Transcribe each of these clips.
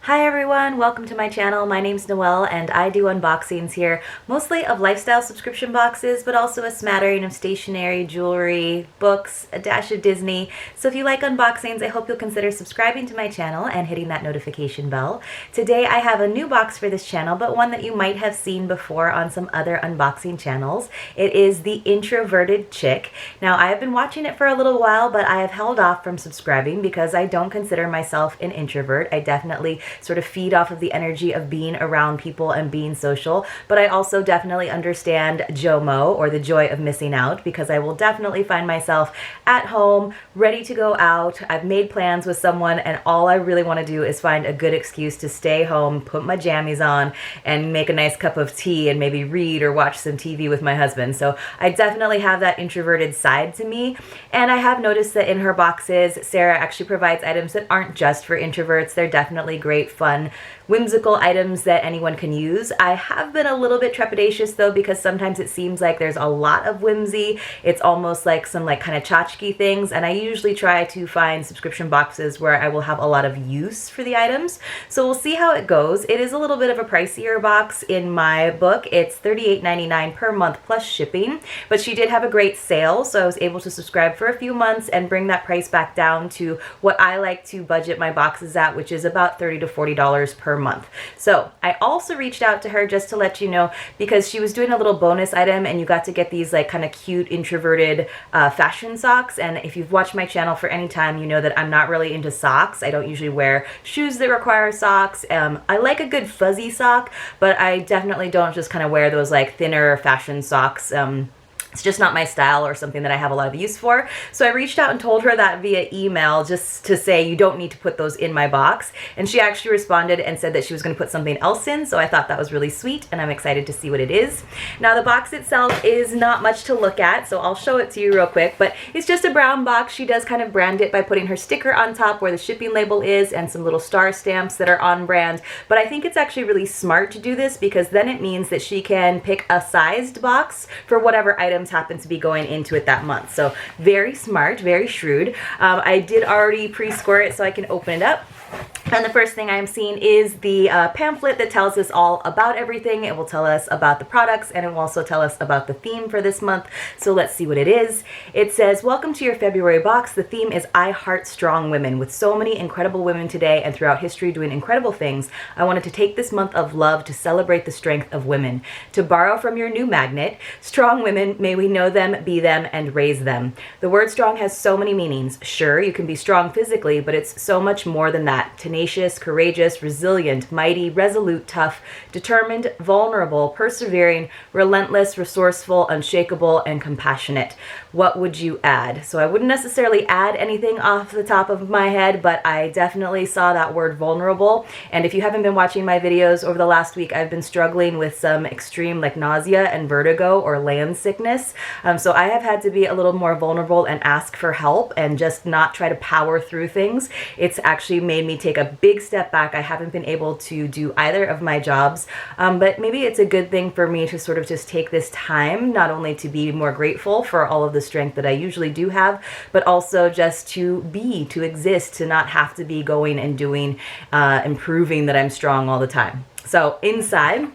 Hi everyone, welcome to my channel. My name's Noelle and I do unboxings here, mostly of lifestyle subscription boxes, but also a smattering of stationery, jewelry, books, a dash of Disney. So if you like unboxings, I hope you'll consider subscribing to my channel and hitting that notification bell. Today I have a new box for this channel, but one that you might have seen before on some other unboxing channels. It is the Introverted Chick. Now I have been watching it for a little while, but I have held off from subscribing because I don't consider myself an introvert. I definitely sort of feed off of the energy of being around people and being social, but I also definitely understand JOMO, or the joy of missing out, because I will definitely find myself at home, ready to go out. I've made plans with someone and all I really want to do is find a good excuse to stay home, put my jammies on, and make a nice cup of tea and maybe read or watch some TV with my husband. So I definitely have that introverted side to me, and I have noticed that in her boxes, Sarah actually provides items that aren't just for introverts. They're definitely great, fun, whimsical items that anyone can use. I have been a little bit trepidatious though, because sometimes it seems like there's a lot of whimsy. It's almost like some kind of tchotchke things, and I usually try to find subscription boxes where I will have a lot of use for the items. So we'll see how it goes. It is a little bit of a pricier box in my book. It's $38.99 per month plus shipping, but she did have a great sale, so I was able to subscribe for a few months and bring that price back down to what I like to budget my boxes at, which is about $30 to $40 per month. So I also reached out to her just to let you know, because she was doing a little bonus item and you got to get these kind of cute introverted fashion socks. And if you've watched my channel for any time, you know that I'm not really into socks. I don't usually wear shoes that require socks. I like a good fuzzy sock, but I definitely don't just kind of wear those thinner fashion socks. It's just not my style or something that I have a lot of use for. So I reached out and told her that via email, just to say you don't need to put those in my box. And she actually responded and said that she was going to put something else in. So I thought that was really sweet, and I'm excited to see what it is. Now the box itself is not much to look at, so I'll show it to you real quick, but it's just a brown box. She does kind of brand it by putting her sticker on top where the shipping label is and some little star stamps that are on brand. But I think it's actually really smart to do this, because then it means that she can pick a sized box for whatever items happen to be going into it that month. So very smart, very shrewd. I did already pre-score it so I can open it up. And the first thing I'm seeing is the pamphlet that tells us all about everything. It will tell us about the products, and it will also tell us about the theme for this month. So let's see what it is. It says, "Welcome to your February box. The theme is I Heart Strong Women. With so many incredible women today and throughout history doing incredible things, I wanted to take this month of love to celebrate the strength of women. To borrow from your new magnet, strong women, may we know them, be them, and raise them." The word strong has so many meanings. Sure, you can be strong physically, but it's so much more than that. Tenacious, courageous, resilient, mighty, resolute, tough, determined, vulnerable, persevering, relentless, resourceful, unshakable, and compassionate. What would you add? So I wouldn't necessarily add anything off the top of my head, but I definitely saw that word vulnerable. And if you haven't been watching my videos over the last week, I've been struggling with some extreme nausea and vertigo or land sickness. So I have had to be a little more vulnerable and ask for help and just not try to power through things. It's actually made me take a big step back. I haven't been able to do either of my jobs, but maybe it's a good thing for me to sort of just take this time, not only to be more grateful for all of the strength that I usually do have, but also just to be, to exist, to not have to be going and doing, and proving that I'm strong all the time. So inside,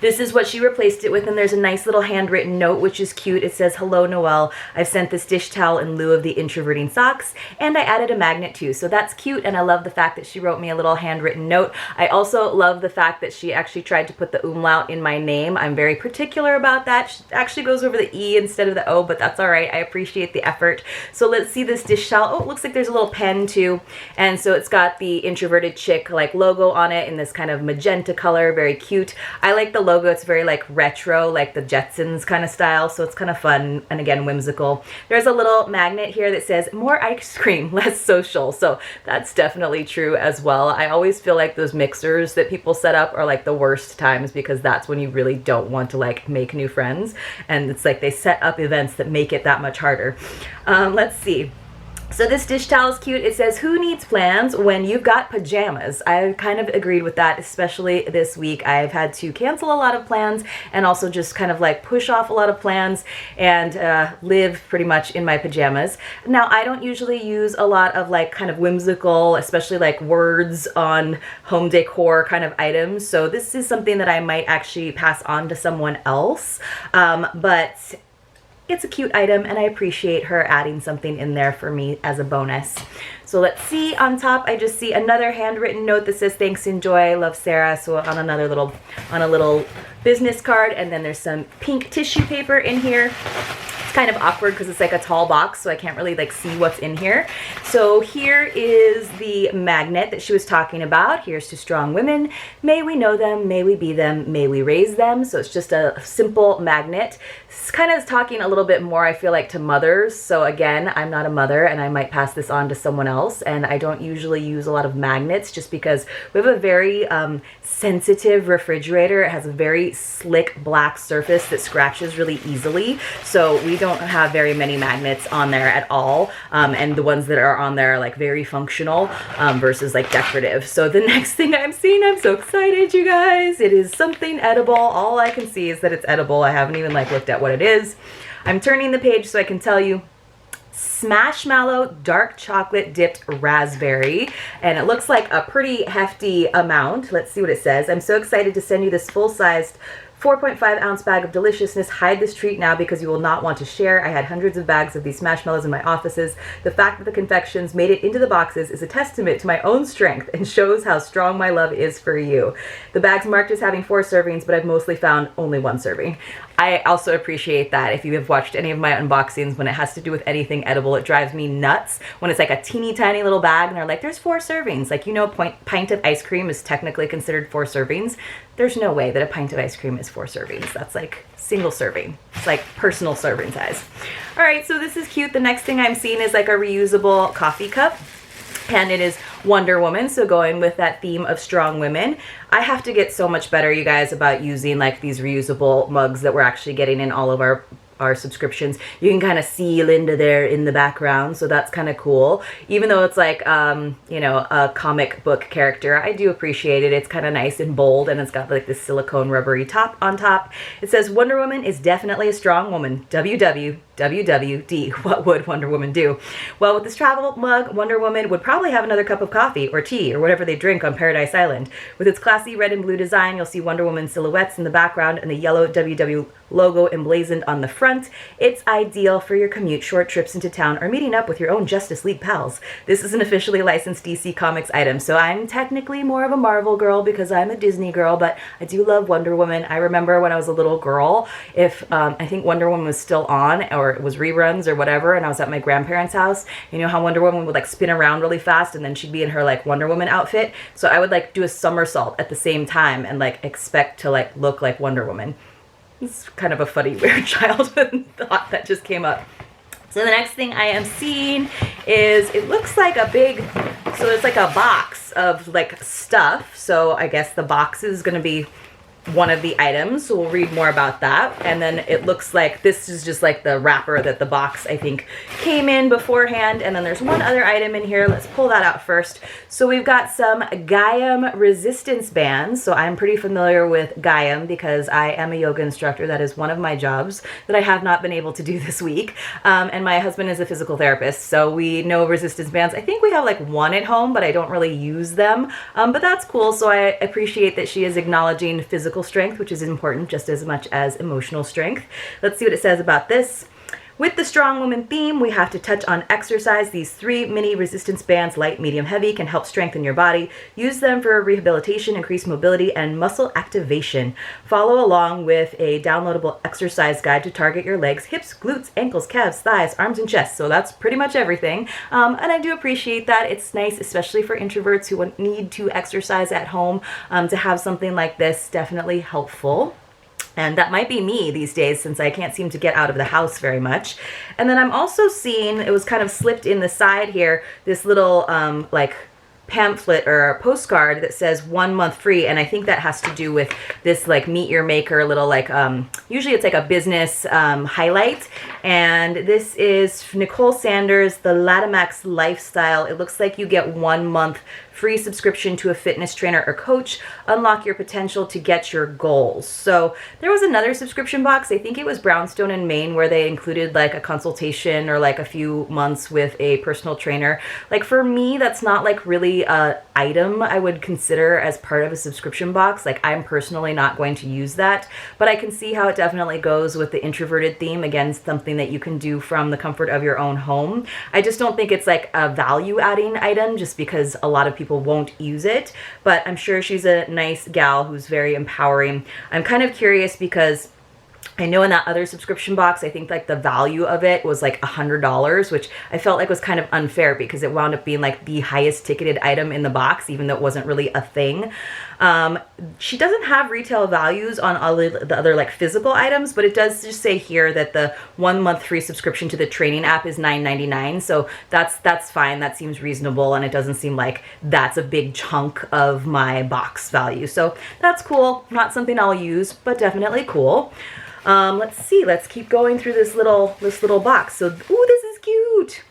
this is what she replaced it with, and there's a nice little handwritten note, which is cute. It says, "Hello, Noelle. I've sent this dish towel in lieu of the introverting socks, and I added a magnet too." So that's cute, and I love the fact that she wrote me a little handwritten note. I also love the fact that she actually tried to put the umlaut in my name. I'm very particular about that. She actually goes over the E instead of the O, but that's all right. I appreciate the effort. So let's see this dish towel. Oh, it looks like there's a little pen too, and so it's got the Introverted Chick logo on it in this kind of magenta color. Very cute. I like the logo. It's very retro, like the Jetsons kind of style, so it's kind of fun and again whimsical. There's a little magnet here that says more ice cream, less social, so that's definitely true as well. I always feel like those mixers that people set up are the worst times, because that's when you really don't want to make new friends, and it's they set up events that make it that much harder. Let's see. So this dish towel is cute. It says, who needs plans when you've got pajamas? I kind of agreed with that, especially this week. I've had to cancel a lot of plans and also just kind of like push off a lot of plans and live pretty much in my pajamas. Now, I don't usually use a lot of like kind of whimsical, especially like words on home decor kind of items. So this is something that I might actually pass on to someone else. But it's a cute item and I appreciate her adding something in there for me as a bonus. So let's see, on top I just see another handwritten note that says thanks, enjoy, love, Sarah. So on a little business card, and then there's some pink tissue paper in here. It's kind of awkward because it's like a tall box, so I can't really like see what's in here. So here is the magnet that she was talking about. Here's to strong women. May we know them, may we be them, may we raise them. So it's just a simple magnet. It's kind of talking a little bit more, I feel like, to mothers. So again, I'm not a mother and I might pass this on to someone else. And I don't usually use a lot of magnets just because we have a very sensitive refrigerator. It has a very slick black surface that scratches really easily. So we don't have very many magnets on there at all. And the ones that are on there are like very functional versus like decorative. So the next thing I'm seeing, I'm so excited, you guys. It is something edible. All I can see is that it's edible. I haven't even like looked at what it is. I'm turning the page so I can tell you. Smashmallow dark chocolate dipped raspberry, and it looks like a pretty hefty amount. Let's see what it says. I'm so excited to send you this full-sized 4.5 ounce bag of deliciousness. Hide this treat now because you will not want to share. I had hundreds of bags of these Smashmallows in my offices. The fact that the confections made it into the boxes is a testament to my own strength and shows how strong my love is for you. The bag's marked as having 4 servings, but I've mostly found only 1 serving. I also appreciate that. If you have watched any of my unboxings, when it has to do with anything edible, it drives me nuts when it's like a teeny tiny little bag and they're like, there's 4 servings. Like, you know, a pint of ice cream is technically considered 4 servings. There's no way that a pint of ice cream is 4 servings. That's like single serving. It's like personal serving size. All right, so this is cute. The next thing I'm seeing is like a reusable coffee cup. And it is Wonder Woman, so going with that theme of strong women. I have to get so much better, you guys, about using like these reusable mugs that we're actually getting in all of our subscriptions. You can kind of see Linda there in the background, so that's kind of cool. Even though it's like, you know, a comic book character, I do appreciate it. It's kind of nice and bold, and it's got like this silicone rubbery top on top. It says, Wonder Woman is definitely a strong woman. WWD, what would Wonder Woman do? Well, with this travel mug, Wonder Woman would probably have another cup of coffee or tea or whatever they drink on Paradise Island. With its classy red and blue design, you'll see Wonder Woman silhouettes in the background and the yellow WW logo emblazoned on the front. It's ideal for your commute, short trips into town, or meeting up with your own Justice League pals. This is an officially licensed DC Comics item, so I'm technically more of a Marvel girl because I'm a Disney girl, but I do love Wonder Woman. I remember when I was a little girl, if I think Wonder Woman was still on, or it was reruns or whatever, and I was at my grandparents' house, you know how Wonder Woman would like spin around really fast and then she'd be in her like Wonder Woman outfit? So I would like do a somersault at the same time and like expect to like look like Wonder Woman. It's kind of a funny, weird childhood thought that just came up. So the next thing I am seeing is, it looks like a big, so it's like a box of like stuff. So I guess the box is going to be one of the items, so we'll read more about that. And then it looks like this is just like the wrapper that the box, I think, came in beforehand. And then there's one other item in here. Let's pull that out first. So we've got some Gaiam resistance bands. So I'm pretty familiar with Gaiam because I am a yoga instructor. That is one of my jobs that I have not been able to do this week. And my husband is a physical therapist, so we know resistance bands. I think we have like one at home, but I don't really use them. But that's cool. So I appreciate that she is acknowledging physical strength, which is important just as much as emotional strength. Let's see what it says about this. With the strong woman theme, we have to touch on exercise. These 3 mini resistance bands, light, medium, heavy, can help strengthen your body. Use them for rehabilitation, increased mobility, and muscle activation. Follow along with a downloadable exercise guide to target your legs, hips, glutes, ankles, calves, thighs, arms, and chest. So that's pretty much everything. And I do appreciate that. It's nice, especially for introverts who need to exercise at home, to have something like this. Definitely helpful. And that might be me these days since I can't seem to get out of the house very much. And then I'm also seeing, it was kind of slipped in the side here, this little like pamphlet or a postcard that says 1 month free, and I think that has to do with this like meet your maker little like usually it's like a business highlight, and this is Nicole Sanders, the Latinx Lifestyle. It looks like you get 1 month free subscription to a fitness trainer or coach. Unlock your potential to get your goals. So there was another subscription box, I think it was Brownstone in Maine, where they included like a consultation or like a few months with a personal trainer. Like for me, that's not like really a item I would consider as part of a subscription box. Like I'm personally not going to use that, but I can see how it definitely goes with the introverted theme. Again, something that you can do from the comfort of your own home. I just don't think it's like a value adding item just because a lot of people won't use it, but I'm sure she's a nice gal who's very empowering. I'm kind of curious because I know in that other subscription box, I think like the value of it was like $100, which I felt like was kind of unfair because it wound up being like the highest ticketed item in the box, even though it wasn't really a thing. She doesn't have retail values on all the other like physical items, but it does just say here that the 1 month free subscription to the training app is $9.99. So that's fine. That seems reasonable, and it doesn't seem like that's a big chunk of my box value. So that's cool. Not something I'll use, but definitely cool. Let's see, let's keep going through this little box. So, ooh, this is cute.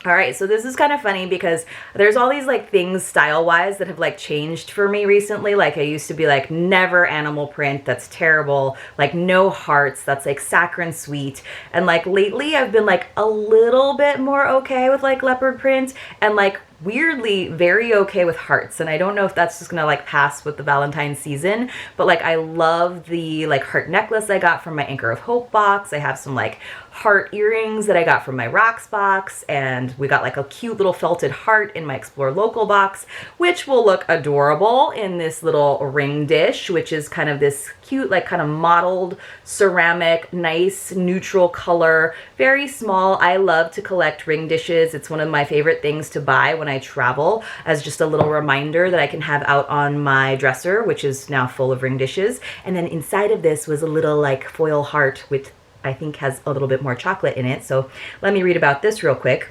All right, so this is kind of funny because there's all these like things style-wise that have like changed for me recently. Like I used to be like never animal print, that's terrible. Like no hearts, that's like saccharine sweet. And like lately I've been like a little bit more okay with like leopard print, and like weirdly very okay with hearts. And I don't know if that's just gonna like pass with the Valentine's season, but like I love the like heart necklace I got from my Anchor of Hope box. I have some like heart earrings that I got from my Rocks box, and we got like a cute little felted heart in my Explore Local box, which will look adorable in this little ring dish, which is kind of this cute like kind of mottled ceramic, nice neutral color, very small. I love to collect ring dishes. It's one of my favorite things to buy when I travel, as just a little reminder that I can have out on my dresser, which is now full of ring dishes. And then inside of this was a little like foil heart with, I think, has a little bit more chocolate in it. So let me read about this real quick.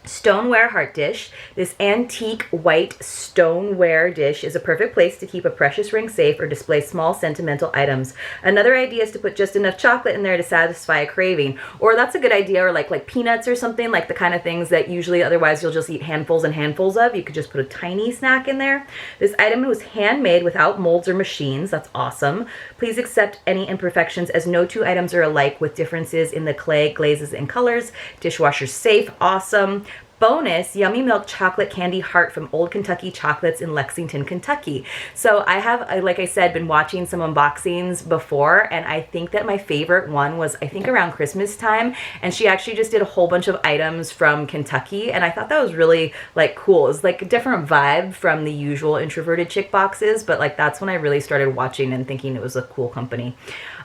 Stoneware heart dish. This antique white stoneware dish is a perfect place to keep a precious ring safe or display small sentimental items. Another idea is to put just enough chocolate in there to satisfy a craving. Or that's a good idea, or like peanuts or something, like the kind of things that usually otherwise you'll just eat handfuls and handfuls of. You could just put a tiny snack in there. This item was handmade without molds or machines. That's awesome. Please accept any imperfections, as no two items are alike, with differences in the clay, glazes, and colors. Dishwasher safe. Awesome. Bonus, yummy milk chocolate candy heart from Old Kentucky Chocolates in Lexington, Kentucky. So I have, like I said, been watching some unboxings before, and I think that my favorite one was, I think, around Christmas time, and she actually just did a whole bunch of items from Kentucky, and I thought that was really like cool. It was like a different vibe from the usual Introverted Chick boxes, but like that's when I really started watching and thinking it was a cool company.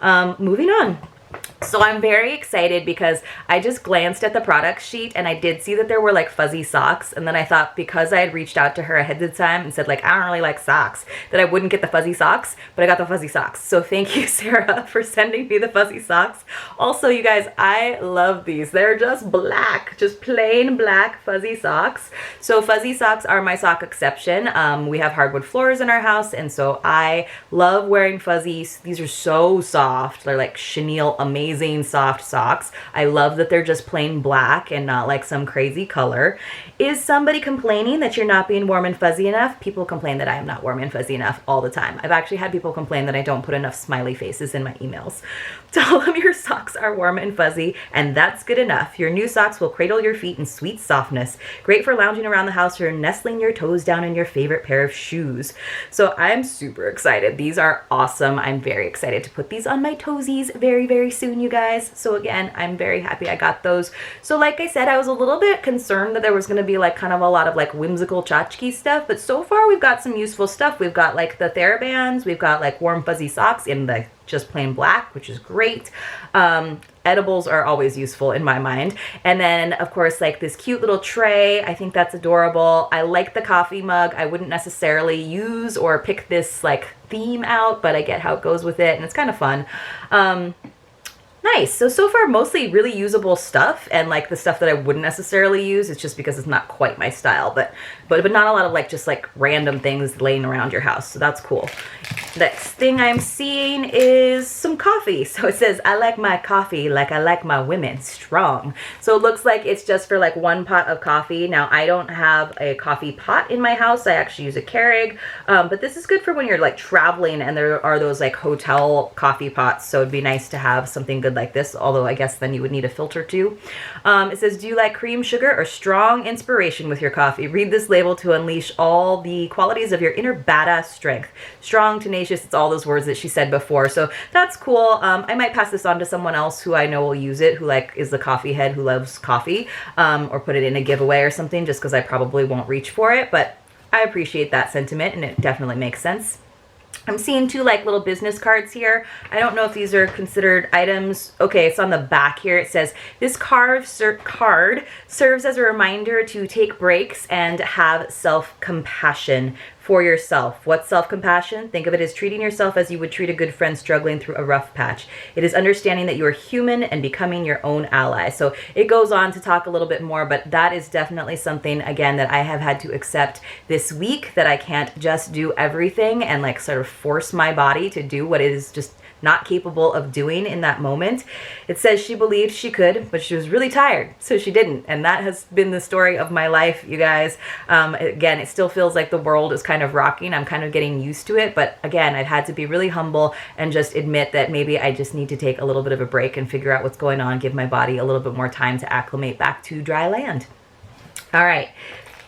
Moving on. So I'm very excited because I just glanced at the product sheet and I did see that there were like fuzzy socks, and then I thought, because I had reached out to her ahead of time and said like I don't really like socks, that I wouldn't get the fuzzy socks, but I got the fuzzy socks. So thank you, Sarah, for sending me the fuzzy socks. Also, you guys, I love these. They're just black, just plain black fuzzy socks. So fuzzy socks are my sock exception. We have hardwood floors in our house, and so I love wearing fuzzies. These are so soft. They're like chenille, amazing soft socks. I love that they're just plain black and not like some crazy color. Is somebody complaining that you're not being warm and fuzzy enough? People complain that I am not warm and fuzzy enough all the time. I've actually had people complain that I don't put enough smiley faces in my emails. Tell them your socks are warm and fuzzy, and that's good enough. Your new socks will cradle your feet in sweet softness. Great for lounging around the house or nestling your toes down in your favorite pair of shoes. So I'm super excited. These are awesome. I'm very excited to put these on my toesies very, very soon, you guys. So again, I'm very happy I got those. So like I said, I was a little bit concerned that there was going to be like kind of a lot of like whimsical tchotchke stuff, but so far we've got some useful stuff. We've got like the TheraBands, we've got like warm fuzzy socks in the just plain black, which is great. Edibles are always useful in my mind. And then of course like this cute little tray. I think that's adorable. I like the coffee mug. I wouldn't necessarily use or pick this like theme out, but I get how it goes with it and it's kind of fun. Nice. So far, mostly really usable stuff, and like the stuff that I wouldn't necessarily use. It's just because it's not quite my style, but not a lot of like just like random things laying around your house. So that's cool. Next thing I'm seeing is some coffee. So it says, I like my coffee like I like my women, strong. So it looks like it's just for like one pot of coffee. Now I don't have a coffee pot in my house. I actually use a Keurig, but this is good for when you're like traveling and there are those like hotel coffee pots. So it'd be nice to have something good like this, although I guess then you would need a filter too. It says, do you like cream, sugar, or strong inspiration with your coffee? Read this label to unleash all the qualities of your inner badass strength. Strong, tenacious, it's all those words that she said before. So that's cool. I might pass this on to someone else who I know will use it, who like is the coffee head who loves coffee, or put it in a giveaway or something, just because I probably won't reach for it. But I appreciate that sentiment, and it definitely makes sense. I'm seeing two like little business cards here. I don't know if these are considered items. Okay, it's on the back here. It says, this card serves as a reminder to take breaks and have self-compassion for yourself. What's self-compassion? Think of it as treating yourself as you would treat a good friend struggling through a rough patch. It is understanding that you are human and becoming your own ally. So it goes on to talk a little bit more, but that is definitely something, again, that I have had to accept this week, that I can't just do everything and like sort of force my body to do what it is just not capable of doing in that moment. It says she believed she could, but she was really tired, so she didn't. And that has been the story of my life, you guys. Again, it still feels like the world is kind of rocking. I'm kind of getting used to it, but again, I've had to be really humble and just admit that maybe I just need to take a little bit of a break and figure out what's going on, give my body a little bit more time to acclimate back to dry land. All right.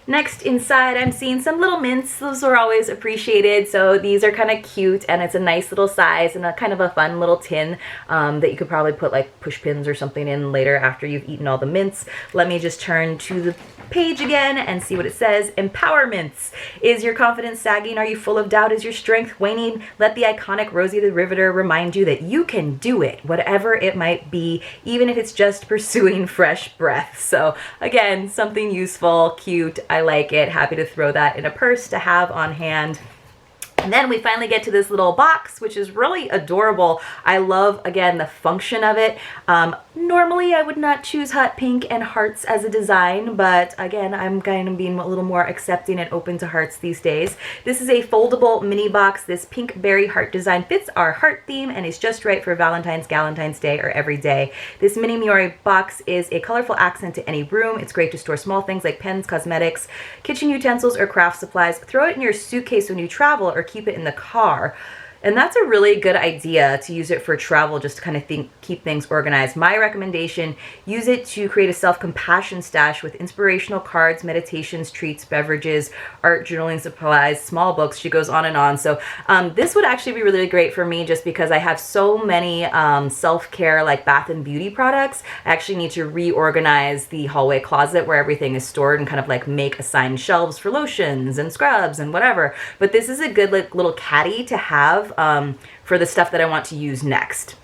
Next, inside, I'm seeing some little mints. Those are always appreciated. So these are kind of cute, and it's a nice little size and a kind of a fun little tin that you could probably put like push pins or something in later after you've eaten all the mints. Let me just turn to the page again and see what it says. Empowerments. Is your confidence sagging? Are you full of doubt? Is your strength waning? Let the iconic Rosie the Riveter remind you that you can do it, whatever it might be, even if it's just pursuing fresh breath. So again, something useful, cute. I like it. Happy to throw that in a purse to have on hand. And then we finally get to this little box, which is really adorable. I love, again, the function of it. Normally, I would not choose hot pink and hearts as a design, but again, I'm kind of being a little more accepting and open to hearts these days. This is a foldable mini box. This pink berry heart design fits our heart theme and is just right for Valentine's, Galentine's Day, or every day. This mini Miori box is a colorful accent to any room. It's great to store small things like pens, cosmetics, kitchen utensils, or craft supplies. Throw it in your suitcase when you travel, or keep it in the car. And that's a really good idea, to use it for travel, just to kind of keep things organized. My recommendation, use it to create a self-compassion stash with inspirational cards, meditations, treats, beverages, art, journaling supplies, small books. She goes on and on. So this would actually be really great for me, just because I have so many self-care like bath and beauty products. I actually need to reorganize the hallway closet where everything is stored and kind of like make assigned shelves for lotions and scrubs and whatever. But this is a good like little caddy to have for the stuff that I want to use next.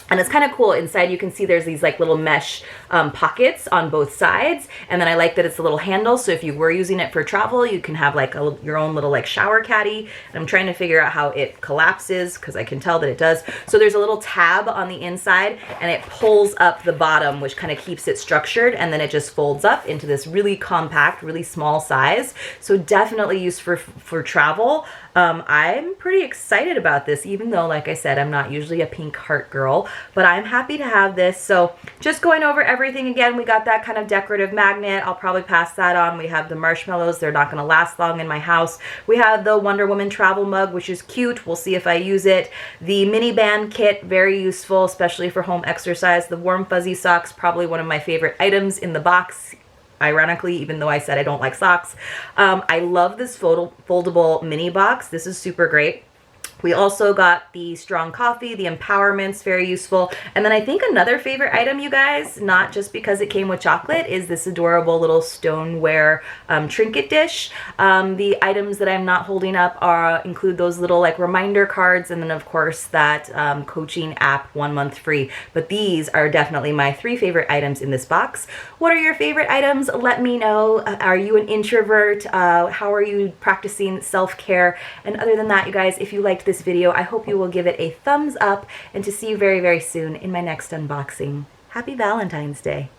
And it's kind of cool. Inside you can see there's these like little mesh pockets on both sides. And then I like that it's a little handle. So if you were using it for travel, you can have like your own little like shower caddy. And I'm trying to figure out how it collapses, because I can tell that it does. So there's a little tab on the inside, and it pulls up the bottom, which kind of keeps it structured. And then it just folds up into this really compact, really small size. So definitely used for travel. I'm pretty excited about this, even though, like I said, I'm not usually a pink heart girl, but I'm happy to have this. So just going over everything again, we got that kind of decorative magnet. I'll probably pass that on. We have the marshmallows. They're not going to last long in my house. We have the Wonder Woman travel mug, which is cute. We'll see if I use it. The mini band kit, very useful, especially for home exercise. The warm fuzzy socks, probably one of my favorite items in the box, ironically, even though I said I don't like socks. I love this foldable mini box. This is super great. We also got the strong coffee, the empowerments, very useful. And then I think another favorite item, you guys, not just because it came with chocolate, is this adorable little stoneware trinket dish. The items that I'm not holding up include those little like reminder cards, and then of course that coaching app 1 month free. But these are definitely my 3 favorite items in this box. What are your favorite items? Let me know. Are you an introvert? How are you practicing self-care? And other than that, you guys, if you liked this video, I hope you will give it a thumbs up, and to see you very, very soon in my next unboxing. Happy Valentine's Day!